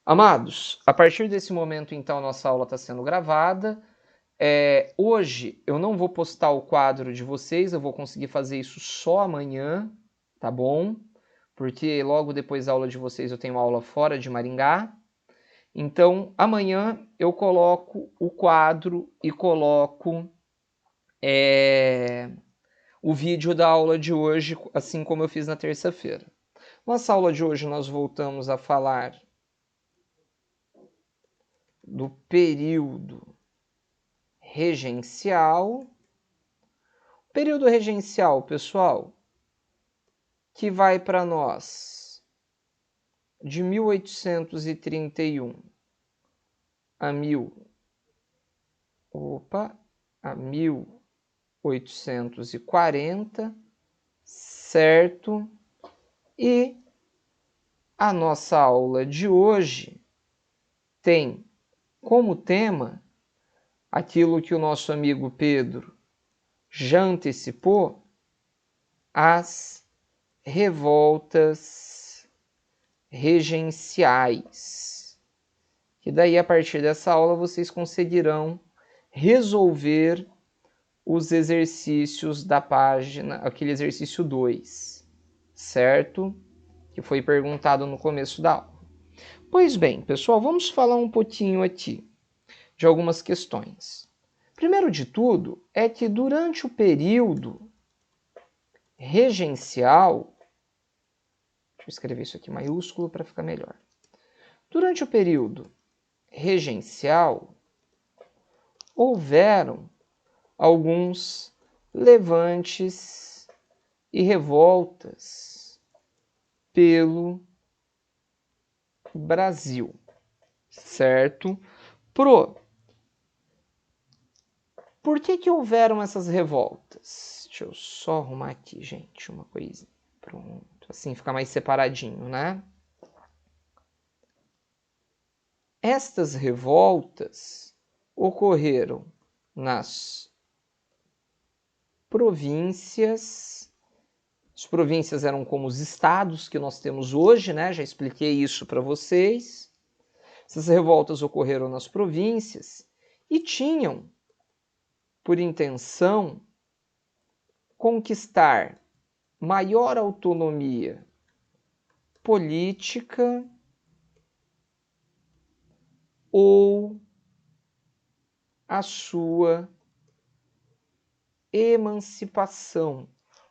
Amados, a partir desse momento, então, nossa aula está sendo gravada. Hoje eu não vou postar o quadro de vocês, eu vou conseguir fazer isso só amanhã, tá bom? Porque logo depois da aula de vocês eu tenho aula fora de Maringá. Então, amanhã eu coloco o quadro e coloco o vídeo da aula de hoje, assim como eu fiz na terça-feira. Nossa aula de hoje nós voltamos a falar do período regencial. Período regencial, pessoal, que vai para nós de 1831 a 1840, certo? E a nossa aula de hoje tem como tema aquilo que o nosso amigo Pedro já antecipou, as revoltas regenciais. Que daí, a partir dessa aula, vocês conseguirão resolver os exercícios da página, aquele exercício 2, certo? Que foi perguntado no começo da aula. Pois bem, pessoal, vamos falar um pouquinho aqui de algumas questões. Primeiro de tudo, é que durante o período regencial, deixa eu escrever isso aqui em maiúsculo para ficar melhor. Durante o período regencial, houveram alguns levantes e revoltas pelo Brasil, certo? Por que houveram essas revoltas? Deixa eu só arrumar aqui, gente, uma coisinha. Pronto, assim fica mais separadinho, né? Estas revoltas ocorreram nas províncias. As províncias eram como os estados que nós temos hoje, né? Já expliquei isso para vocês. Essas revoltas ocorreram nas províncias e tinham por intenção conquistar maior autonomia política ou a sua emancipação.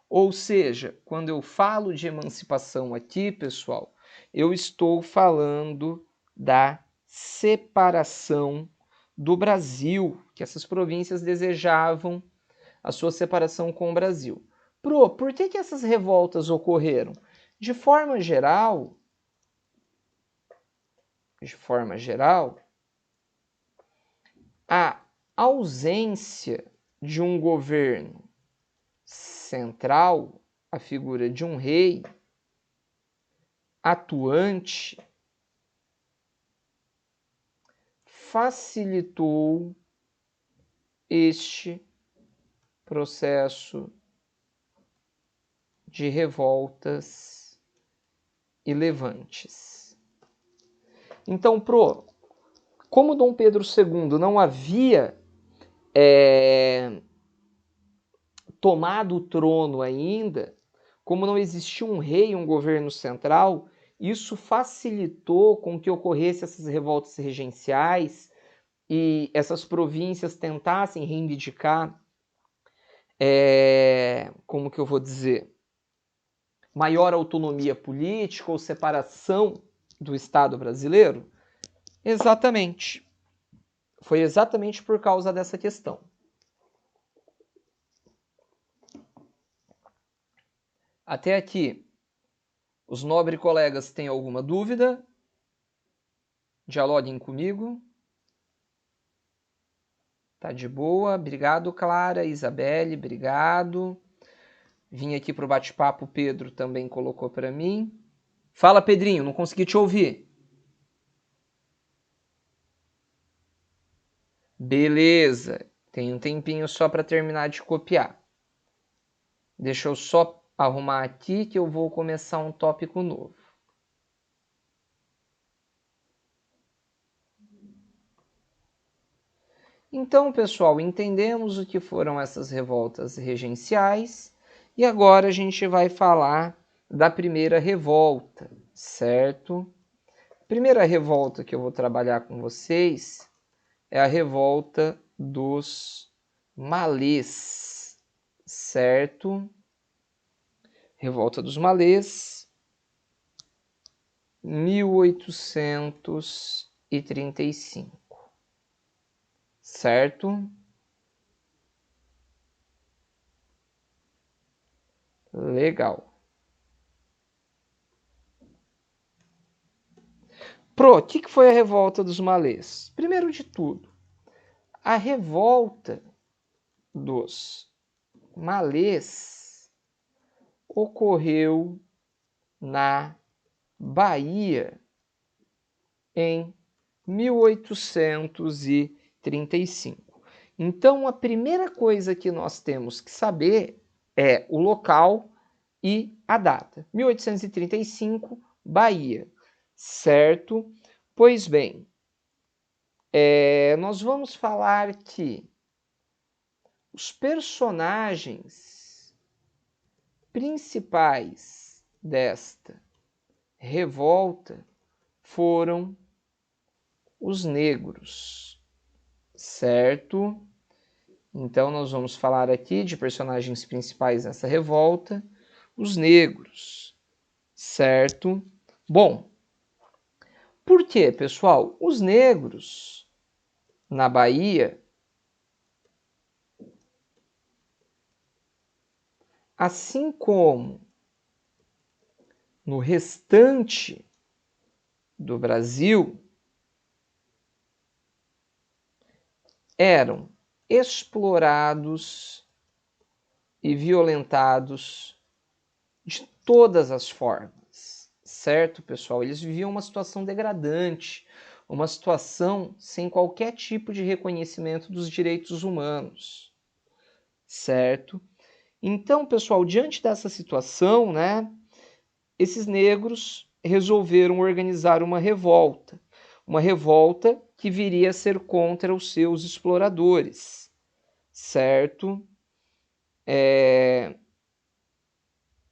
Ou seja, quando eu falo de emancipação aqui, pessoal, eu estou falando da separação do Brasil, que essas províncias desejavam a sua separação com o Brasil. Por que essas revoltas ocorreram? De forma geral, a ausência de um governo central, a figura de um rei atuante, facilitou este processo de revoltas e levantes. Então, como Dom Pedro II não havia tomado o trono ainda, como não existia um rei, um governo central, isso facilitou com que ocorressem essas revoltas regenciais e essas províncias tentassem reivindicar, como que eu vou dizer, maior autonomia política ou separação do Estado brasileiro? Exatamente. Foi exatamente por causa dessa questão. Até aqui, os nobres colegas têm alguma dúvida? Dialoguem comigo. Tá de boa. Obrigado, Clara. Isabelle, obrigado. Vim aqui pro bate-papo, o Pedro também colocou para mim. Fala, Pedrinho, não consegui te ouvir. Beleza. Tem um tempinho só para terminar de copiar. Deixa eu só arrumar aqui que eu vou começar um tópico novo. Então, pessoal, entendemos o que foram essas revoltas regenciais e agora a gente vai falar da primeira revolta, certo? A primeira revolta que eu vou trabalhar com vocês é a revolta dos malês, certo? Revolta dos malês, 1835, certo? Legal. O que foi a revolta dos malês? Primeiro de tudo, a revolta dos malês ocorreu na Bahia em 1835. Então, a primeira coisa que nós temos que saber é o local e a data. 1835, Bahia, certo? Pois bem, nós vamos falar que os personagens principais desta revolta foram os negros, certo? Então, nós vamos falar aqui de personagens principais dessa revolta, os negros, certo? Bom, por quê, pessoal? Os negros na Bahia, assim como no restante do Brasil, eram explorados e violentados de todas as formas, certo, pessoal? Eles viviam uma situação degradante, uma situação sem qualquer tipo de reconhecimento dos direitos humanos, certo? Então, pessoal, diante dessa situação, né, esses negros resolveram organizar uma revolta que viria a ser contra os seus exploradores, certo?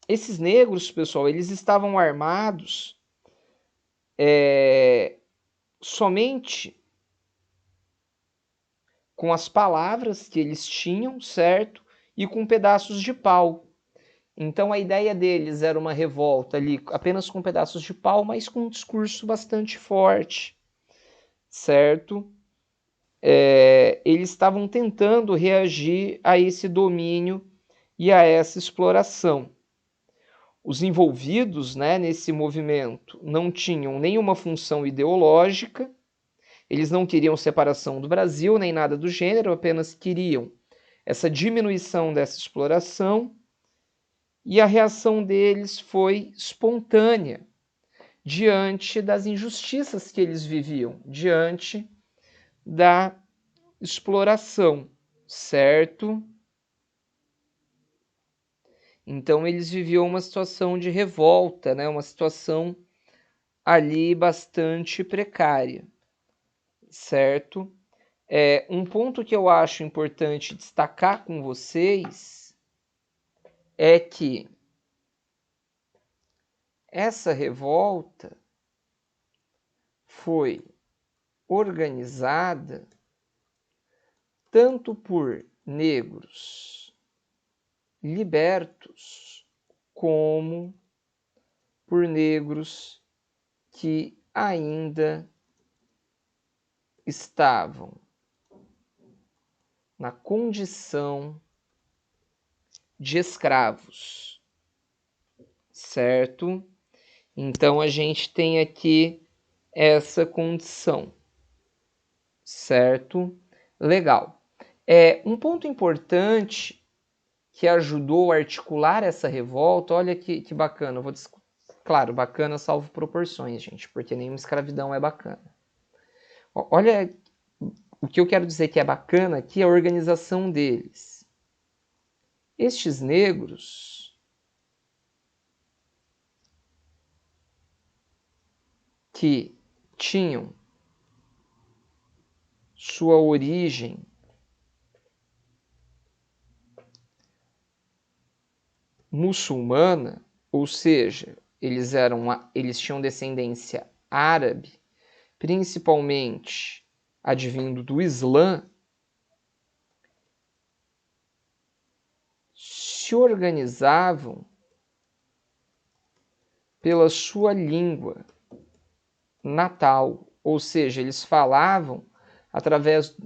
Esses negros, pessoal, eles estavam armados somente com as palavras que eles tinham, certo? E com pedaços de pau. Então a ideia deles era uma revolta ali apenas com pedaços de pau, mas com um discurso bastante forte, certo? Eles estavam tentando reagir a esse domínio e a essa exploração. Os envolvidos, né, nesse movimento não tinham nenhuma função ideológica, eles não queriam separação do Brasil, nem nada do gênero, apenas queriam essa diminuição dessa exploração, e a reação deles foi espontânea diante das injustiças que eles viviam, diante da exploração, certo? Então eles viviam uma situação de revolta, né? Uma situação ali bastante precária, certo? Um ponto que eu acho importante destacar com vocês é que essa revolta foi organizada tanto por negros libertos como por negros que ainda estavam na condição de escravos, certo? Então a gente tem aqui essa condição, certo? Legal. Um ponto importante que ajudou a articular essa revolta, olha que bacana, claro, bacana salvo proporções, gente, porque nenhuma escravidão é bacana. Olha o que eu quero dizer que é bacana aqui, é a organização deles. Estes negros que tinham sua origem muçulmana, ou seja, eles tinham descendência árabe, principalmente advindo do Islã, se organizavam pela sua língua natal, ou seja, eles falavam através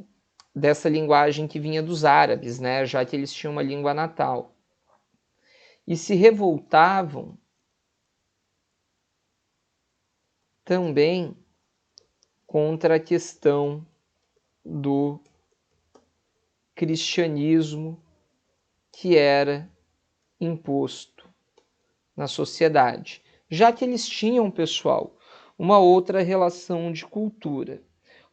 dessa linguagem que vinha dos árabes, né, já que eles tinham uma língua natal. E se revoltavam também contra a questão do cristianismo que era imposto na sociedade, já que eles tinham, pessoal, uma outra relação de cultura.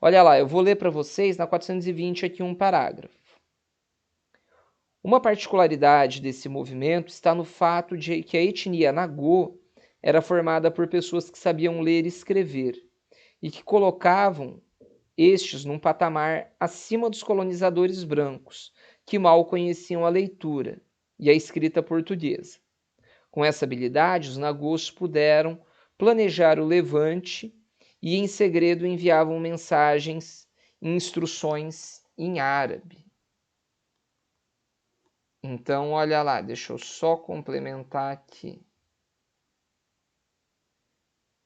Olha lá, eu vou ler para vocês na 420 aqui um parágrafo. Uma particularidade desse movimento está no fato de que a etnia Nagô era formada por pessoas que sabiam ler e escrever e que colocavam estes num patamar acima dos colonizadores brancos, que mal conheciam a leitura e a escrita portuguesa. Com essa habilidade, os nagôs puderam planejar o levante e, em segredo, enviavam mensagens e instruções em árabe. Então, olha lá, deixa eu só complementar aqui.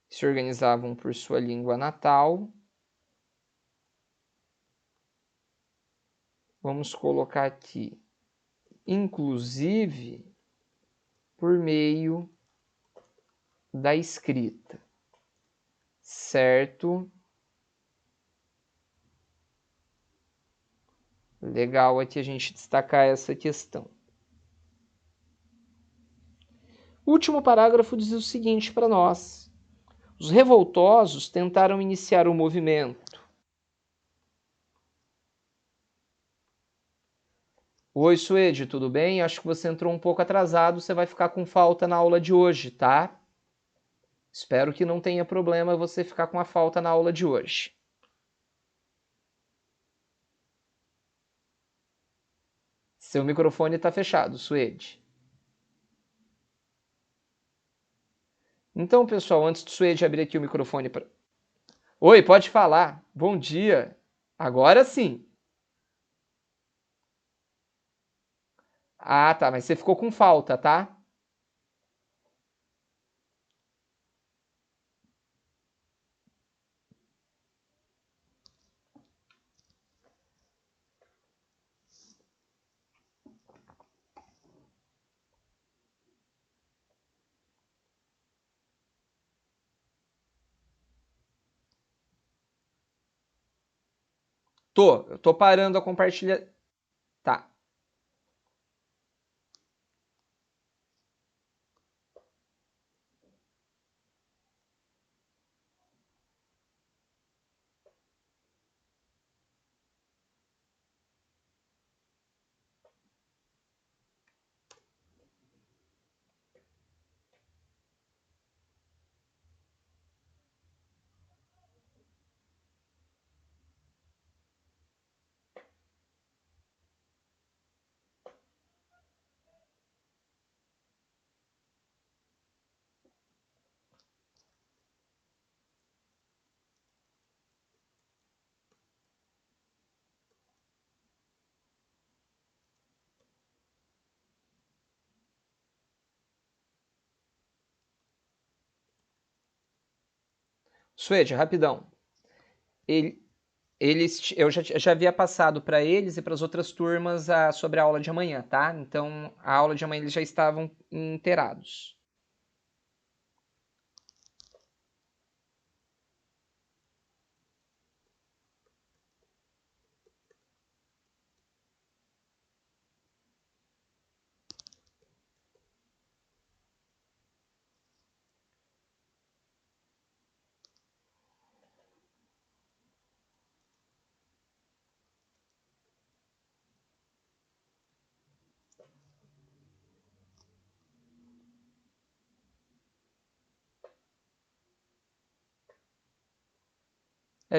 Se organizavam por sua língua natal. Vamos colocar aqui, inclusive, por meio da escrita, certo? Legal aqui a gente destacar essa questão. O último parágrafo diz o seguinte para nós. Os revoltosos tentaram iniciar o movimento. Oi, Suede, tudo bem? Acho que você entrou um pouco atrasado, você vai ficar com falta na aula de hoje, tá? Espero que não tenha problema você ficar com a falta na aula de hoje. Seu microfone está fechado, Suede. Então, pessoal, antes do Suede abrir aqui o microfone para... Oi, pode falar. Bom dia. Agora sim. Ah, tá, mas você ficou com falta, tá? Eu tô parando a compartilhar. Tá. Suede, rapidão. Eu já havia passado para eles e para as outras turmas sobre a aula de amanhã, tá? Então, a aula de amanhã eles já estavam inteirados.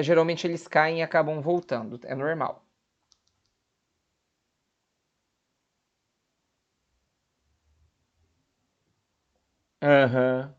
Geralmente eles caem e acabam voltando, é normal. Aham.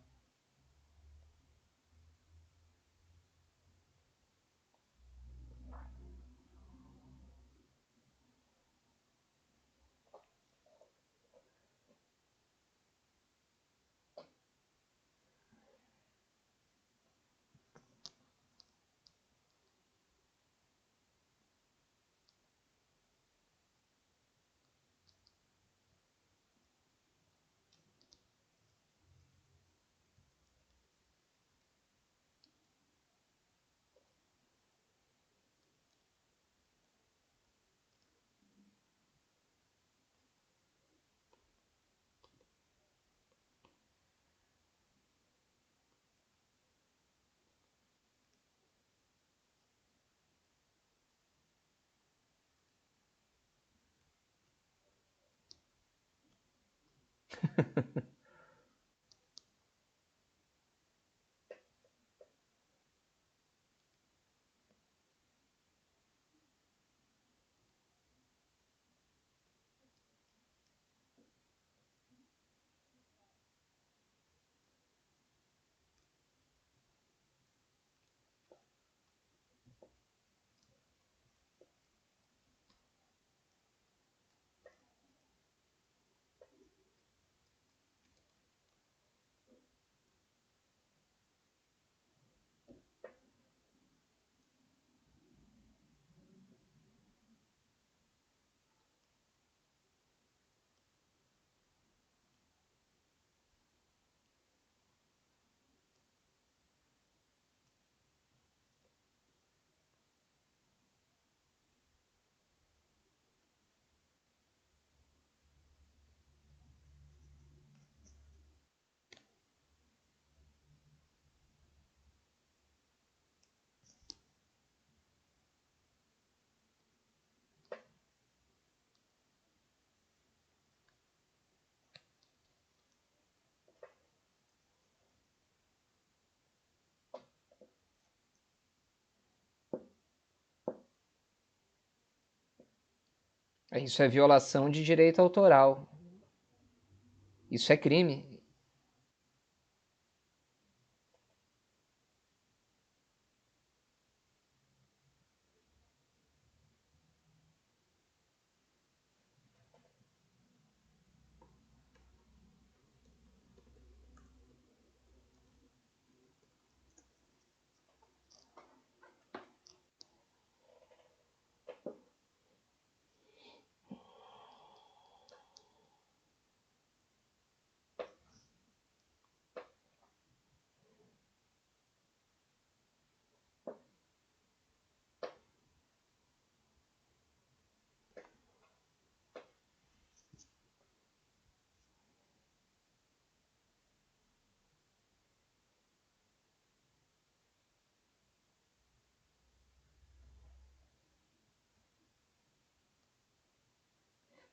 Isso é violação de direito autoral. Isso é crime.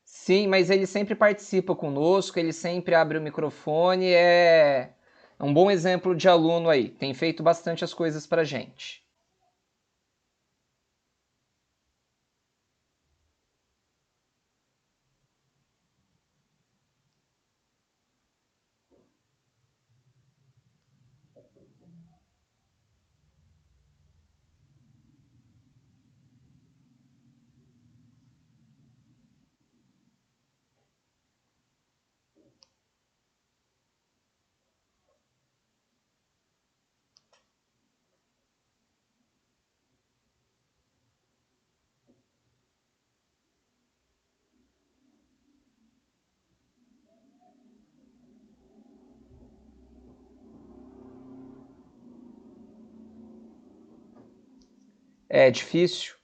Sim, mas ele sempre participa conosco, ele sempre abre o microfone, é um bom exemplo de aluno aí. Tem feito bastante as coisas pra gente. É difícil.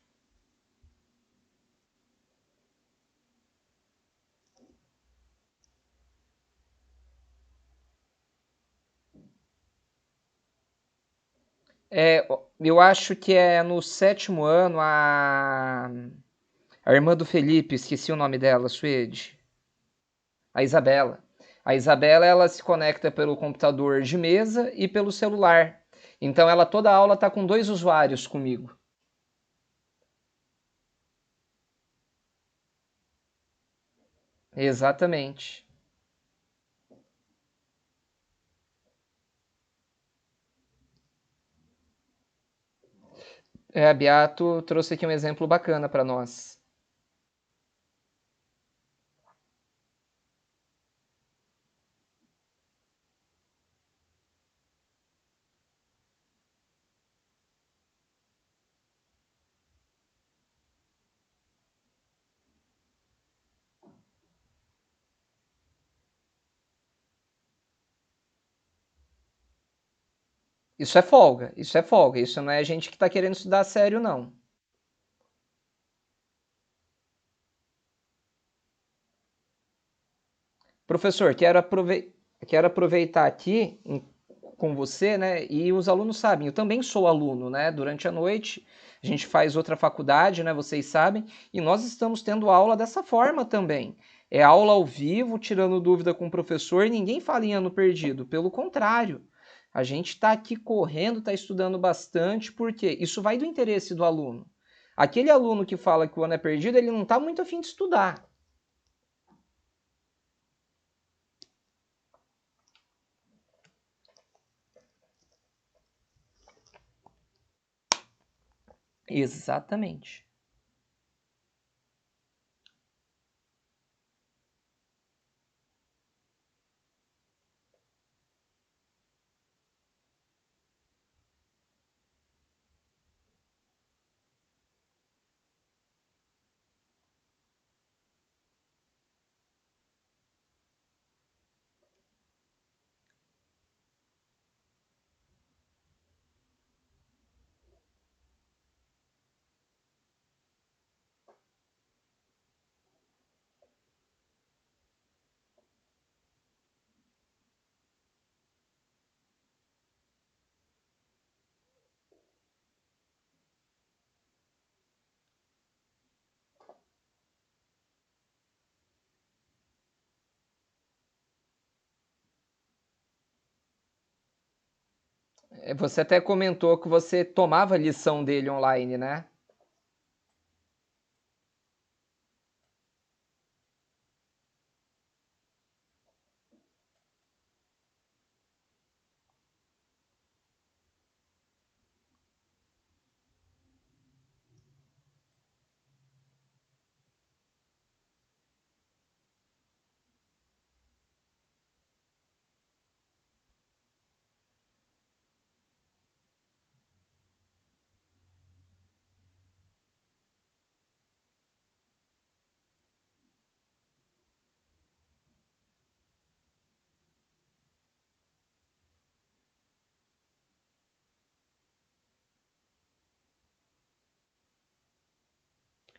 Eu acho que é no sétimo ano a irmã do Felipe, esqueci o nome dela, Suede. A Isabela. A Isabela, ela se conecta pelo computador de mesa e pelo celular. Então ela toda aula tá com dois usuários comigo. Exatamente. A Beato trouxe aqui um exemplo bacana para nós. Isso é folga, isso é folga. Isso não é gente que está querendo estudar a sério, não. Professor, quero aproveitar aqui com você, né? E os alunos sabem, eu também sou aluno, né? Durante a noite a gente faz outra faculdade, né? Vocês sabem, e nós estamos tendo aula dessa forma também. É aula ao vivo, tirando dúvida com o professor, e ninguém fala em ano perdido. Pelo contrário, a gente está aqui correndo, está estudando bastante, porque isso vai do interesse do aluno. Aquele aluno que fala que o ano é perdido, ele não está muito afim de estudar. Exatamente. Você até comentou que você tomava lição dele online, né?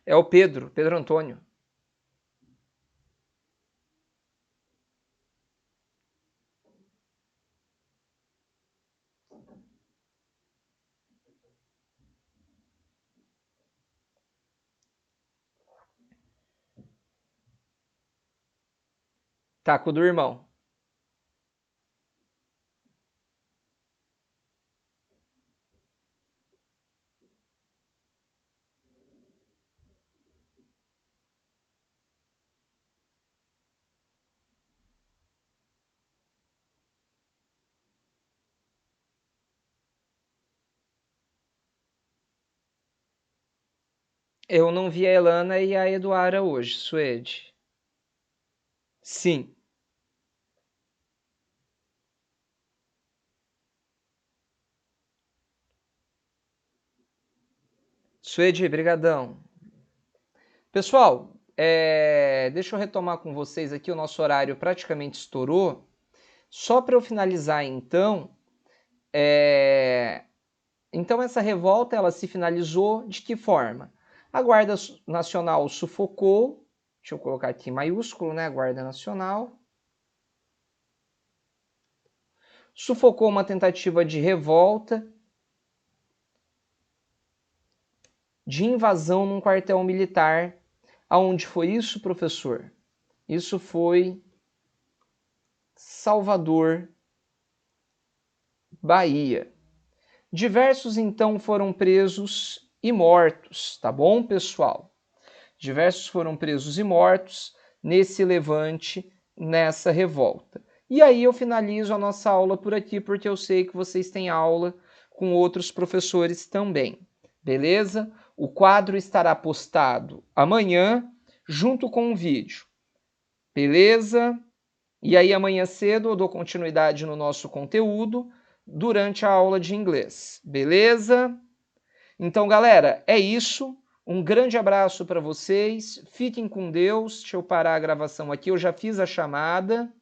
É o Pedro, Pedro Antônio. Taco do irmão. Eu não vi a Elana e a Eduara hoje, Suede. Sim. Suede, brigadão. Pessoal, deixa eu retomar com vocês aqui, o nosso horário praticamente estourou. Só para eu finalizar então, então essa revolta ela se finalizou de que forma? A Guarda Nacional sufocou, deixa eu colocar aqui em maiúsculo, né? Guarda Nacional. Sufocou uma tentativa de revolta, de invasão num quartel militar. Aonde foi isso, professor? Isso foi Salvador, Bahia. Diversos então foram presos e mortos, tá bom, pessoal? Diversos foram presos e mortos nesse levante, nessa revolta. E aí eu finalizo a nossa aula por aqui, porque eu sei que vocês têm aula com outros professores também, beleza? O quadro estará postado amanhã, junto com o vídeo, beleza? E aí amanhã cedo eu dou continuidade no nosso conteúdo durante a aula de inglês, beleza? Então, galera, é isso. Um grande abraço para vocês. Fiquem com Deus. Deixa eu parar a gravação aqui. Eu já fiz a chamada.